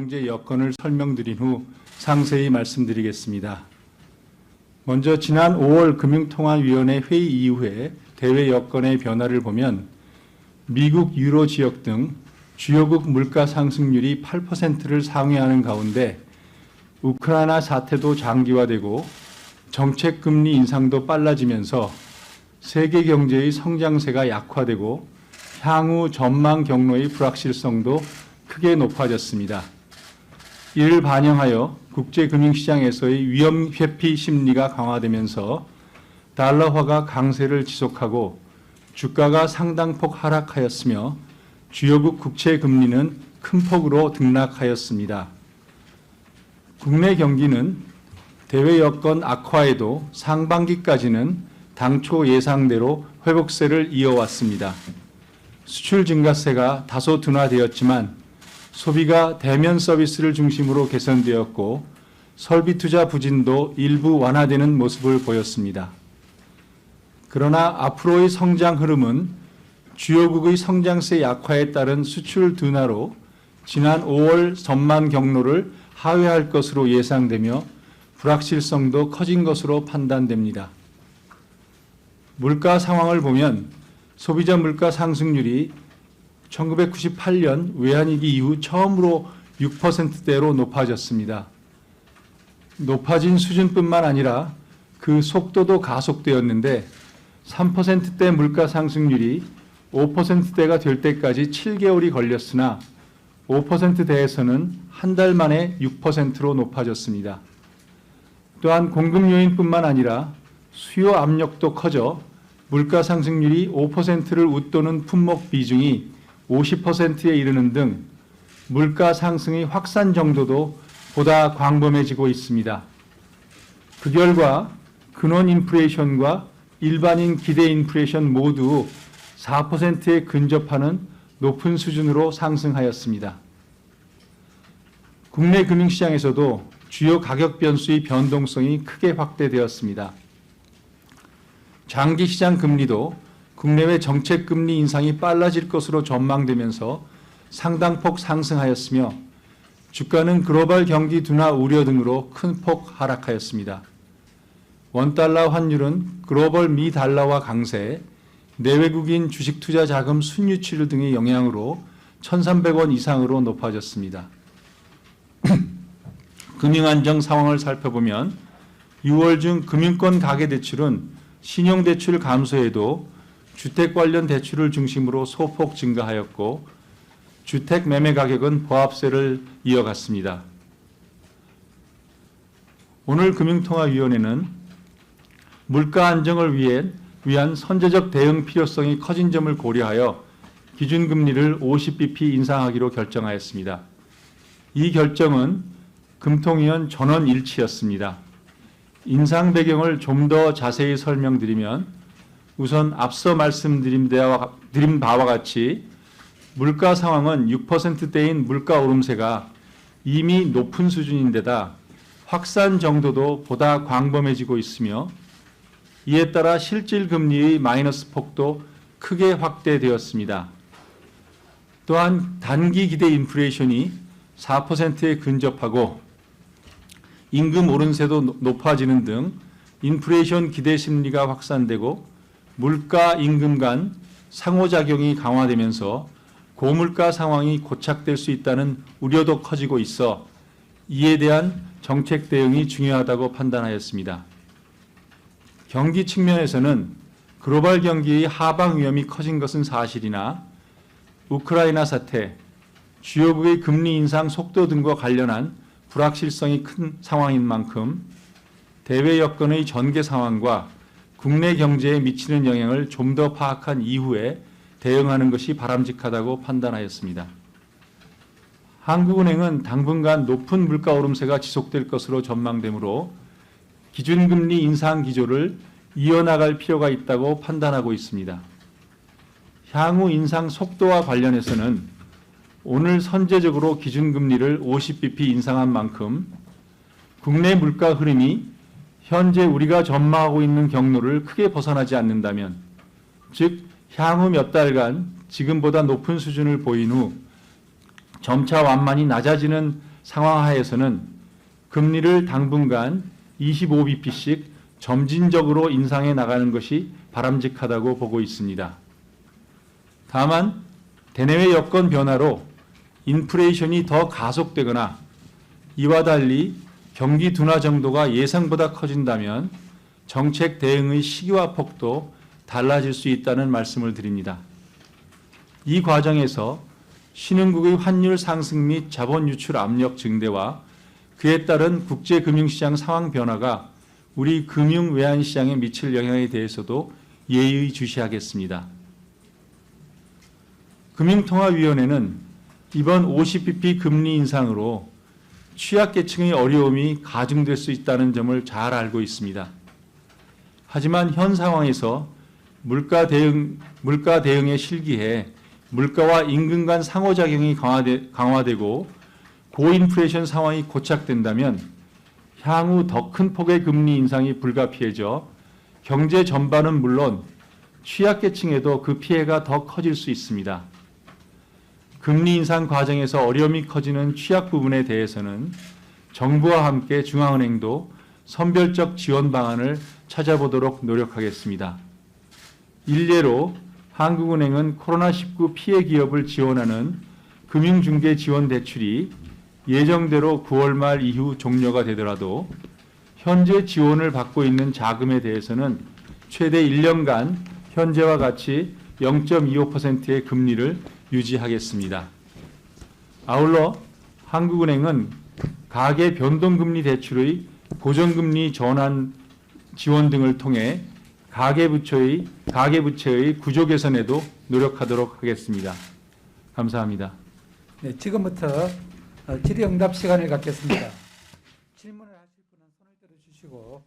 경제 여건을 설명드린 후 상세히 말씀드리겠습니다. 먼저 지난 5월 금융통화위원회 회의 이후에 대외 여건의 변화를 보면 미국, 유로 지역 등 주요국 물가 상승률이 8%를 상회하는 가운데 우크라이나 사태도 장기화되고 정책 금리 인상도 빨라지면서 세계 경제의 성장세가 약화되고 향후 전망 경로의 불확실성도 크게 높아졌습니다. 이를 반영하여 국제금융시장에서의 위험 회피 심리가 강화되면서 달러화가 강세를 지속하고 주가가 상당폭 하락하였으며 주요국 국채 금리는 큰 폭으로 등락하였습니다. 국내 경기는 대외 여건 악화에도 상반기까지는 당초 예상대로 회복세를 이어왔습니다. 수출 증가세가 다소 둔화되었지만 소비가 대면 서비스를 중심으로 개선되었고 설비 투자 부진도 일부 완화되는 모습을 보였습니다. 그러나 앞으로의 성장 흐름은 주요국의 성장세 약화에 따른 수출 둔화로 지난 5월 전망 경로를 하회할 것으로 예상되며 불확실성도 커진 것으로 판단됩니다. 물가 상황을 보면 소비자 물가 상승률이 1998년 외환위기 이후 처음으로 6%대로 높아졌습니다. 높아진 수준뿐만 아니라 그 속도도 가속되었는데 3%대 물가 상승률이 5%대가 될 때까지 7개월이 걸렸으나 5%대에서는 한 달 만에 6%로 높아졌습니다. 또한 공급 요인뿐만 아니라 수요 압력도 커져 물가 상승률이 5%를 웃도는 품목 비중이 50%에 이르는 등 물가 상승의 확산 정도도 보다 광범해지고 있습니다. 그 결과 근원 인플레이션과 일반인 기대 인플레이션 모두 4%에 근접하는 높은 수준으로 상승하였습니다. 국내 금융시장에서도 주요 가격 변수의 변동성이 크게 확대되었습니다. 장기 시장 금리도 국내외 정책 금리 인상이 빨라질 것으로 전망되면서 상당폭 상승하였으며 주가는 글로벌 경기 둔화 우려 등으로 큰 폭 하락하였습니다. 원달러 환율은 글로벌 미 달러화 강세, 내외국인 주식 투자 자금 순유출 등의 영향으로 1,300원 이상으로 높아졌습니다. 금융안정 상황을 살펴보면 6월 중 금융권 가계대출은 신용대출 감소에도 주택 관련 대출을 중심으로 소폭 증가하였고 주택 매매 가격은 보합세를 이어갔습니다. 오늘 금융통화위원회는 물가 안정을 위한 선제적 대응 필요성이 커진 점을 고려하여 기준금리를 50bp 인상하기로 결정하였습니다. 이 결정은 금통위원 전원 일치였습니다. 인상 배경을 좀 더 자세히 설명드리면 우선 앞서 말씀드린 바와 같이 물가 상황은 6%대인 물가 오름세가 이미 높은 수준인데다 확산 정도도 보다 광범해지고 있으며 이에 따라 실질 금리의 마이너스 폭도 크게 확대되었습니다. 또한 단기 기대 인플레이션이 4%에 근접하고 임금 오름세도 높아지는 등 인플레이션 기대 심리가 확산되고 물가 임금 간 상호작용이 강화되면서 고물가 상황이 고착될 수 있다는 우려도 커지고 있어 이에 대한 정책 대응이 중요하다고 판단하였습니다. 경기 측면에서는 글로벌 경기의 하방 위험이 커진 것은 사실이나 우크라이나 사태, 주요국의 금리 인상 속도 등과 관련한 불확실성이 큰 상황인 만큼 대외 여건의 전개 상황과 국내 경제에 미치는 영향을 좀 더 파악한 이후에 대응하는 것이 바람직하다고 판단하였습니다. 한국은행은 당분간 높은 물가 오름세가 지속될 것으로 전망되므로 기준금리 인상 기조를 이어나갈 필요가 있다고 판단하고 있습니다. 향후 인상 속도와 관련해서는 오늘 선제적으로 기준금리를 50bp 인상한 만큼 국내 물가 흐름이 현재 우리가 전망하고 있는 경로를 크게 벗어나지 않는다면, 즉 향후 몇 달간 지금보다 높은 수준을 보인 후 점차 완만히 낮아지는 상황 하에서는 금리를 당분간 25bp씩 점진적으로 인상해 나가는 것이 바람직하다고 보고 있습니다. 다만 대내외 여건 변화로 인플레이션이 더 가속되거나 이와 달리 경기 둔화 정도가 예상보다 커진다면 정책 대응의 시기와 폭도 달라질 수 있다는 말씀을 드립니다. 이 과정에서 신흥국의 환율 상승 및 자본 유출 압력 증대와 그에 따른 국제금융시장 상황 변화가 우리 금융 외환 시장에 미칠 영향에 대해서도 예의주시하겠습니다. 금융통화위원회는 이번 50bp 금리 인상으로 취약계층의 어려움이 가중될 수 있다는 점을 잘 알고 있습니다. 하지만 현 상황에서 물가 대응에 실기해 물가와 임금 간 상호작용이 강화되고 고인플레이션 상황이 고착된다면 향후 더 큰 폭의 금리 인상이 불가피해져 경제 전반은 물론 취약계층에도 그 피해가 더 커질 수 있습니다. 금리 인상 과정에서 어려움이 커지는 취약 부분에 대해서는 정부와 함께 중앙은행도 선별적 지원 방안을 찾아보도록 노력하겠습니다. 일례로 한국은행은 코로나19 피해 기업을 지원하는 금융중개 지원 대출이 예정대로 9월 말 이후 종료가 되더라도 현재 지원을 받고 있는 자금에 대해서는 최대 1년간 현재와 같이 0.25%의 금리를 유지하겠습니다. 아울러 한국은행은 가계 변동금리 대출의 고정금리 전환 지원 등을 통해 가계부채의 구조 개선에도 노력하도록 하겠습니다. 감사합니다. 네, 지금부터 질의응답 시간을 갖겠습니다. 질문을 하실 분은 손을 들어주시고